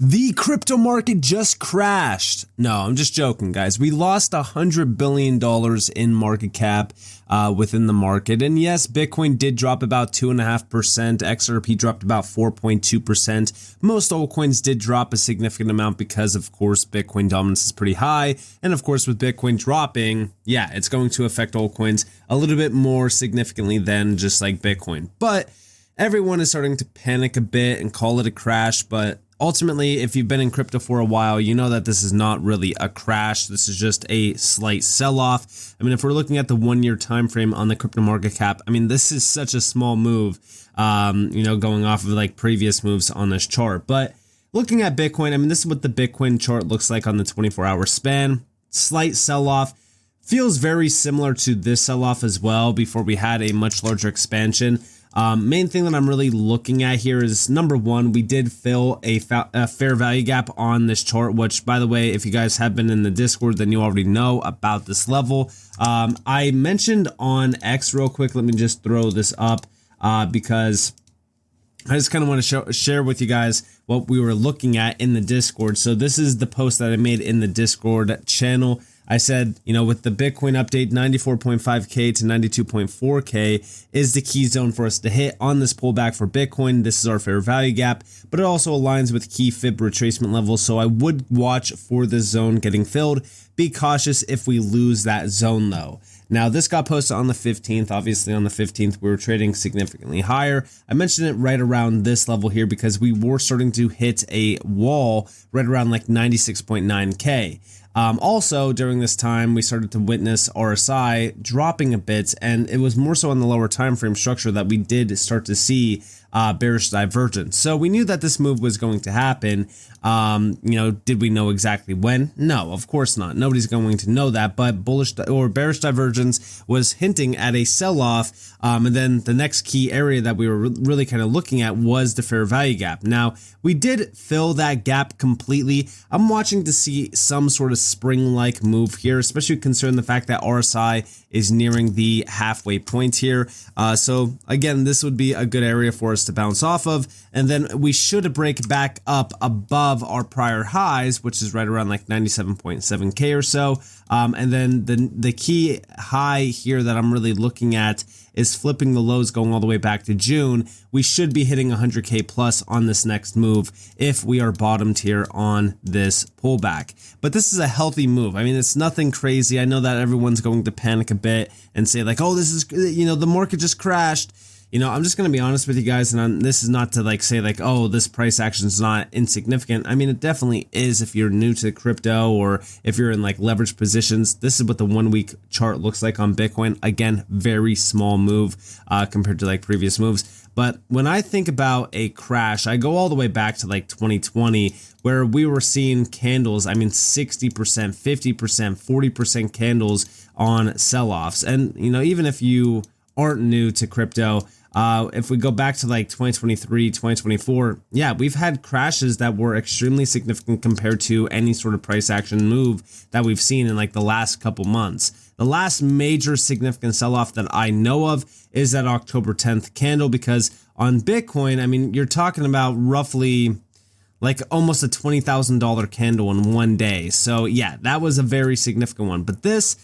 The crypto market just crashed. No, I'm just joking, guys. We lost $100 billion in market cap within the market. And yes, Bitcoin did drop about 2.5%. XRP dropped about 4.2%. Most altcoins did drop a significant amount because, of course, Bitcoin dominance is pretty high. And of course, with Bitcoin dropping, yeah, it's going to affect altcoins a little bit more significantly than just like Bitcoin. But everyone is starting to panic a bit and call it a crash. But ultimately, if you've been in crypto for a while, you know that this is not really a crash. This is just a slight sell-off. I mean, if we're looking at the 1-year time frame on the crypto market cap, I mean, this is such a small move, going off of like previous moves on this chart. But looking at Bitcoin, I mean, this is what the Bitcoin chart looks like on the 24-hour span. Slight sell-off. Feels very similar to this sell-off as well before we had a much larger expansion. Main thing that I'm really looking at here is, number one, we did fill a fair value gap on this chart, which, by the way, if you guys have been in the Discord, then you already know about this level. I mentioned on X real quick. Let me just throw this up because I just kind of want to share with you guys what we were looking at in the Discord. So this is the post that I made in the Discord channel. I said, with the Bitcoin update, 94.5K to 92.4K is the key zone for us to hit on this pullback for Bitcoin. This is our fair value gap, but it also aligns with key fib retracement levels. So I would watch for this zone getting filled. Be cautious if we lose that zone though. Now, this got posted on the 15th. Obviously, on the 15th, we were trading significantly higher. I mentioned it right around this level here because we were starting to hit a wall right around like 96.9K. Also, during this time, we started to witness RSI dropping a bit, and it was more so on the lower time frame structure that we did start to see bearish divergence. So we knew that this move was going to happen. Did we know exactly when? No, of course not. Nobody's going to know that, but bullish or bearish divergence was hinting at a sell-off. And then the next key area that we were really kind of looking at was the fair value gap. Now, we did fill that gap completely. I'm watching to see some sort of spring-like move here, especially considering the fact that RSI is nearing the halfway point here. So again, this would be a good area for us to bounce off of. And then we should break back up above our prior highs, which is right around like 97.7K or so. And then the key high here that I'm really looking at is flipping the lows going all the way back to June. We should be hitting 100K plus on this next move if we are bottomed here on this pullback. But this is a healthy move. I mean, it's nothing crazy. I know that everyone's going to panic a bit and say like, oh, this is, the market just crashed. I'm just going to be honest with you guys, and this is not to like say like, oh, this price action is not insignificant. I mean, it definitely is if you're new to crypto or if you're in like leveraged positions. This is what the 1-week chart looks like on Bitcoin. Again, very small move compared to like previous moves. But when I think about a crash, I go all the way back to like 2020 where we were seeing candles, 60%, 50%, 40% candles on sell-offs. And, even if you aren't new to crypto, if we go back to like 2023, 2024, yeah, we've had crashes that were extremely significant compared to any sort of price action move that we've seen in like the last couple months. The last major significant sell-off that I know of is that October 10th candle, because on Bitcoin, you're talking about roughly like almost a $20,000 candle in one day. So yeah, that was a very significant one. But this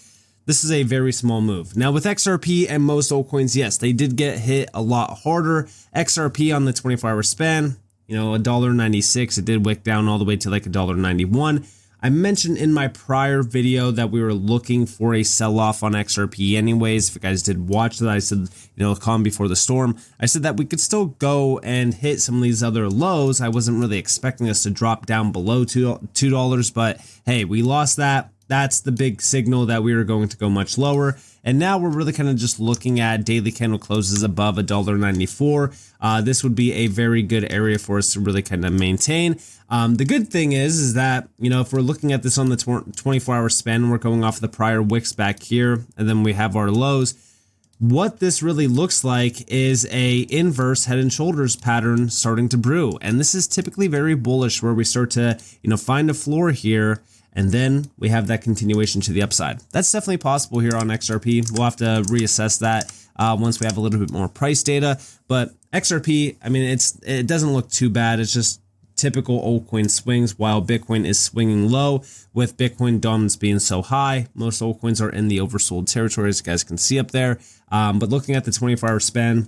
is a very small move. Now with XRP and most altcoins, yes, they did get hit a lot harder. XRP on the 24-hour span, $1.96. It did wick down all the way to like $1.91. I mentioned in my prior video that we were looking for a sell-off on XRP anyways. If you guys did watch that, I said, calm before the storm. I said that we could still go and hit some of these other lows. I wasn't really expecting us to drop down below $2, but hey, we lost that. That's the big signal that we were going to go much lower. And now we're really kind of just looking at daily candle closes above $1.94. This would be a very good area for us to really kind of maintain. The good thing is that, if we're looking at this on the 24-hour span, we're going off the prior wicks back here, and then we have our lows. What this really looks like is a inverse head and shoulders pattern starting to brew. And this is typically very bullish where we start to, find a floor here. And then we have that continuation to the upside. That's definitely possible here on XRP. We'll have to reassess that once we have a little bit more price data. But XRP, it doesn't look too bad. It's just typical altcoin swings while Bitcoin is swinging low, with Bitcoin dominance being so high. Most altcoins are in the oversold territory, as you guys can see up there. But looking at the 24-hour span,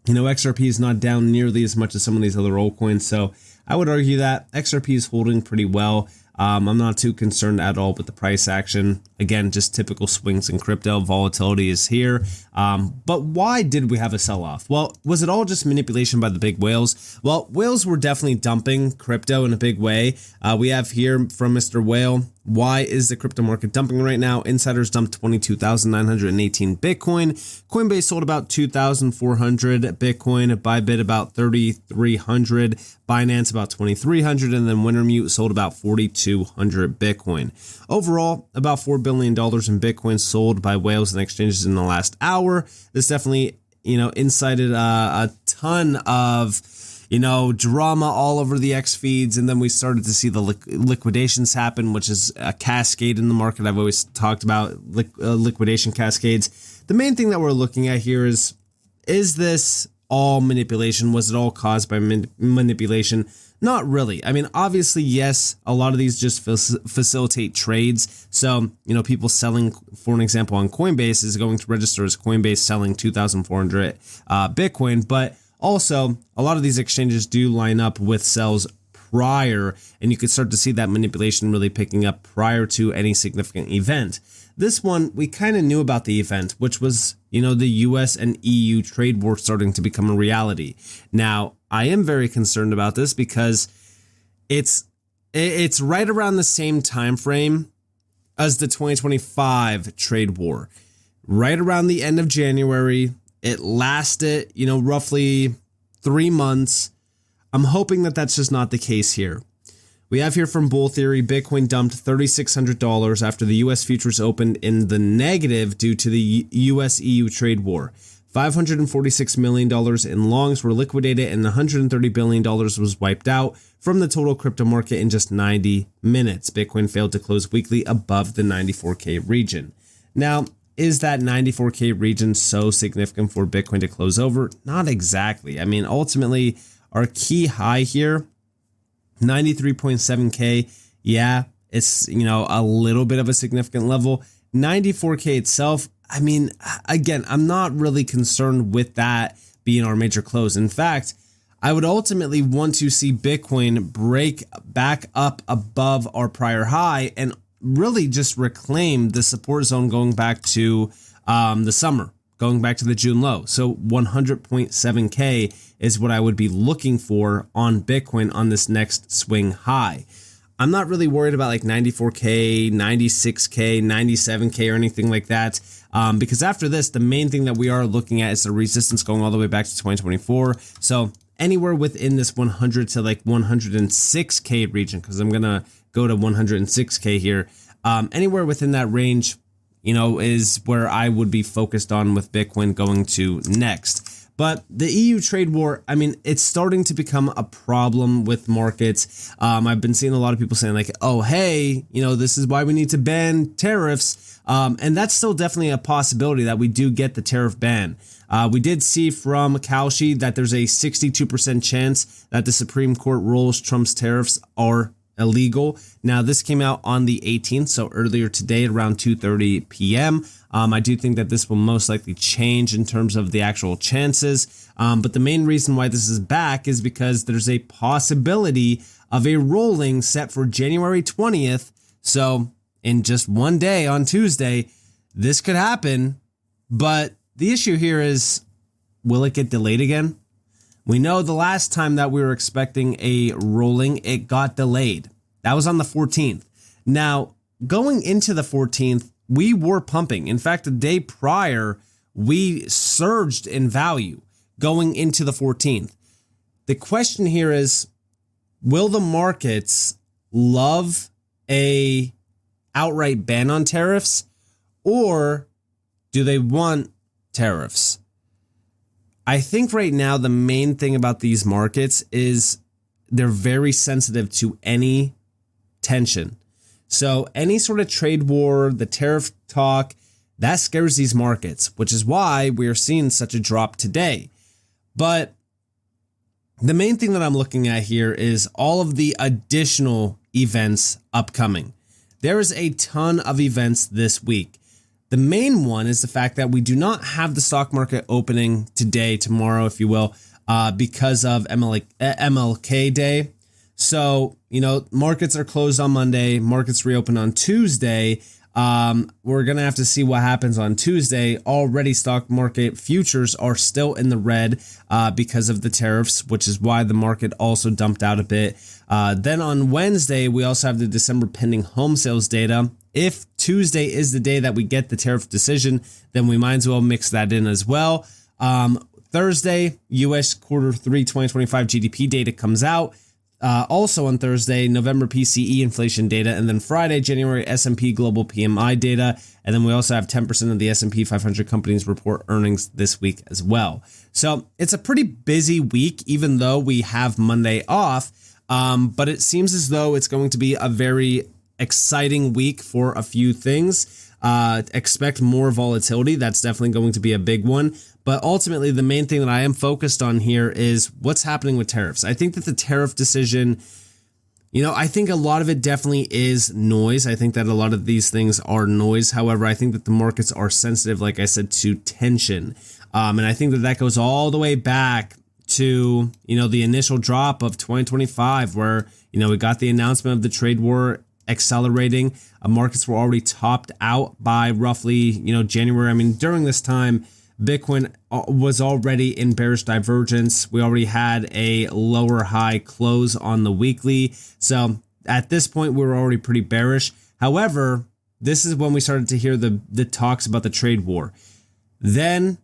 XRP is not down nearly as much as some of these other altcoins. So I would argue that XRP is holding pretty well. I'm not too concerned at all with the price action. Again, just typical swings in crypto. Volatility is here. But why did we have a sell-off? Well, was it all just manipulation by the big whales? Well, whales were definitely dumping crypto in a big way. We have here from Mr. Whale, why is the crypto market dumping right now? Insiders dumped 22,918 Bitcoin. Coinbase sold about 2,400 Bitcoin. Bybit about 3,300. Binance about 2,300. And then Wintermute sold about 4,200 Bitcoin. Overall, about $4 billion in Bitcoin sold by whales and exchanges in the last hour. This definitely, incited a ton of drama all over the X feeds, and then we started to see the liquidations happen, which is a cascade in the market. I've always talked about liquidation cascades. The main thing that we're looking at here is this all manipulation? Was it all caused by manipulation? Not really. I mean, obviously, yes, a lot of these just facilitate trades. So, people selling, for an example, on Coinbase is going to register as Coinbase selling 2,400 Bitcoin, but also, a lot of these exchanges do line up with sells prior, and you could start to see that manipulation really picking up prior to any significant event. This one, we kind of knew about the event, which was, the US and EU trade war starting to become a reality. Now, I am very concerned about this because it's right around the same time frame as the 2025 trade war. Right around the end of January. It lasted, roughly 3 months. I'm hoping that that's just not the case here. We have here from Bull Theory, Bitcoin dumped $3,600 after the U.S. futures opened in the negative due to the U.S.-EU trade war. $546 million in longs were liquidated and $130 billion was wiped out from the total crypto market in just 90 minutes. Bitcoin failed to close weekly above the 94K region. Now, is that 94K region so significant for Bitcoin to close over? Not exactly. I mean, ultimately, our key high here, 93.7K, yeah, it's, a little bit of a significant level. 94K itself, I mean, again, I'm not really concerned with that being our major close. In fact, I would ultimately want to see Bitcoin break back up above our prior high and really just reclaim the support zone going back to the summer, going back to the June low. So 100.7K is what I would be looking for on Bitcoin on this next swing high. I'm not really worried about like 94K, 96K, 97K or anything like that. Because after this, the main thing that we are looking at is the resistance going all the way back to 2024. So anywhere within this 100 to like 106K region, because I'm going to go to 106K here. Anywhere within that range, is where I would be focused on with Bitcoin going to next. But the EU trade war, I mean, it's starting to become a problem with markets. I've been seeing a lot of people saying like, oh, hey, this is why we need to ban tariffs. And that's still definitely a possibility that we do get the tariff ban. We did see from Kalshi that there's a 62% chance that the Supreme Court rules Trump's tariffs are illegal. Now, this came out on the 18th, so earlier today at around 2:30 p.m. I do think that this will most likely change in terms of the actual chances. But the main reason why this is back is because there's a possibility of a ruling set for January 20th. So in just one day on Tuesday, this could happen. But the issue here is, will it get delayed again? We know the last time that we were expecting a ruling, it got delayed. That was on the 14th. Now, going into the 14th, we were pumping. In fact, the day prior, we surged in value going into the 14th. The question here is, will the markets love a outright ban on tariffs, or do they want tariffs? I think right now the main thing about these markets is they're very sensitive to any tension. So any sort of trade war, the tariff talk, that scares these markets, which is why we're seeing such a drop today. But the main thing that I'm looking at here is all of the additional events upcoming. There is a ton of events this week. The main one is the fact that we do not have the stock market opening today, tomorrow, if you will, because of MLK Day. So, markets are closed on Monday, markets reopen on Tuesday. We're going to have to see what happens on Tuesday. Already stock market futures are still in the red because of the tariffs, which is why the market also dumped out a bit. Then on Wednesday, we also have the December pending home sales data. If Tuesday is the day that we get the tariff decision, then we might as well mix that in as well. Thursday, U.S. quarter 3 2025 GDP data comes out. Also on Thursday, November PCE inflation data, and then Friday, January S&P global PMI data, and then we also have 10% of the S&P 500 companies report earnings this week as well. So it's a pretty busy week, even though we have Monday off, but it seems as though it's going to be a very exciting week for a few things. Expect more volatility. That's definitely going to be a big one. But ultimately, the main thing that I am focused on here is what's happening with tariffs. I think that the tariff decision, I think a lot of it definitely is noise. I think that a lot of these things are noise. However, I think that the markets are sensitive, like I said, to tension. And I think that that goes all the way back to, the initial drop of 2025, where, we got the announcement of the trade war accelerating. Markets were already topped out by roughly, January. I mean, during this time, Bitcoin was already in bearish divergence. We already had a lower high close on the weekly. So at this point, we were already pretty bearish. However, this is when we started to hear the talks about the trade war. Then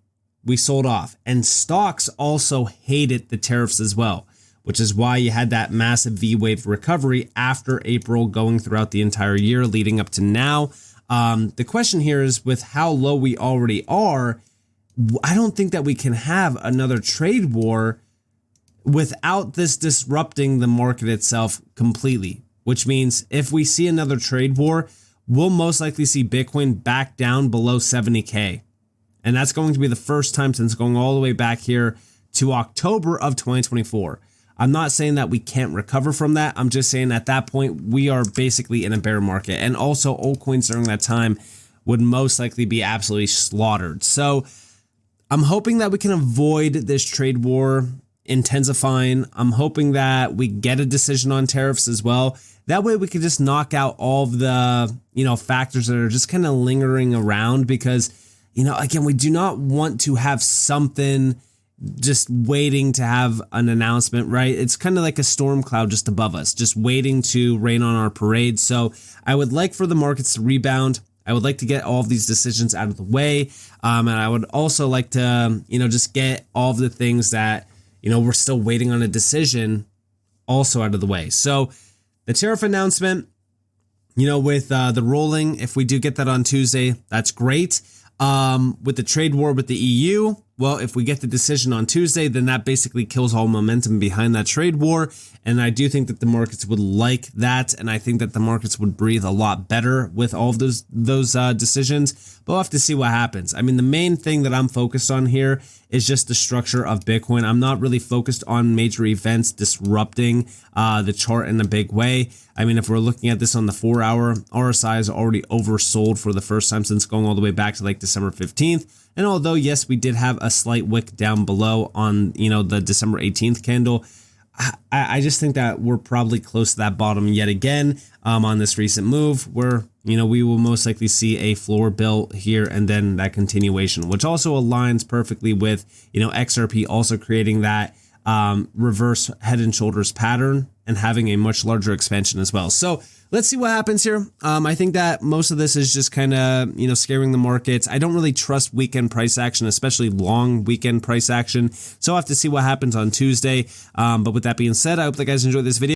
we sold off, and stocks also hated the tariffs as well, which is why you had that massive V-wave recovery after April, going throughout the entire year leading up to now. The question here is, with how low we already are, I don't think that we can have another trade war without this disrupting the market itself completely, which means if we see another trade war, we'll most likely see Bitcoin back down below 70K. And that's going to be the first time since going all the way back here to October of 2024. I'm not saying that we can't recover from that. I'm just saying at that point, we are basically in a bear market. And also altcoins during that time would most likely be absolutely slaughtered. So I'm hoping that we can avoid this trade war intensifying. I'm hoping that we get a decision on tariffs as well. That way we can just knock out all of the, factors that are just kind of lingering around, because, again, we do not want to have something just waiting to have an announcement, right? It's kind of like a storm cloud just above us, just waiting to rain on our parade. So I would like for the markets to rebound. I would like to get all of these decisions out of the way. And I would also like to, just get all of the things that, we're still waiting on a decision also out of the way. So the tariff announcement, with the rolling, if we do get that on Tuesday, that's great. With the trade war with the EU, well, if we get the decision on Tuesday, then that basically kills all momentum behind that trade war. And I do think that the markets would like that. And I think that the markets would breathe a lot better with all of those decisions. But we'll have to see what happens. I mean, the main thing that I'm focused on here is just the structure of Bitcoin. I'm not really focused on major events disrupting the chart in a big way. I mean, if we're looking at this on the 4-hour, RSI is already oversold for the first time since going all the way back to like December 15th. And although, yes, we did have a slight wick down below on, the December 18th candle, I just think that we're probably close to that bottom yet again on this recent move, where, we will most likely see a floor built here and then that continuation, which also aligns perfectly with, XRP also creating that reverse head and shoulders pattern and having a much larger expansion as well. So let's see what happens here. I think that most of this is just kind of, scaring the markets. I don't really trust weekend price action, especially long weekend price action. So I'll have to see what happens on Tuesday. But with that being said, I hope that you guys enjoyed this video.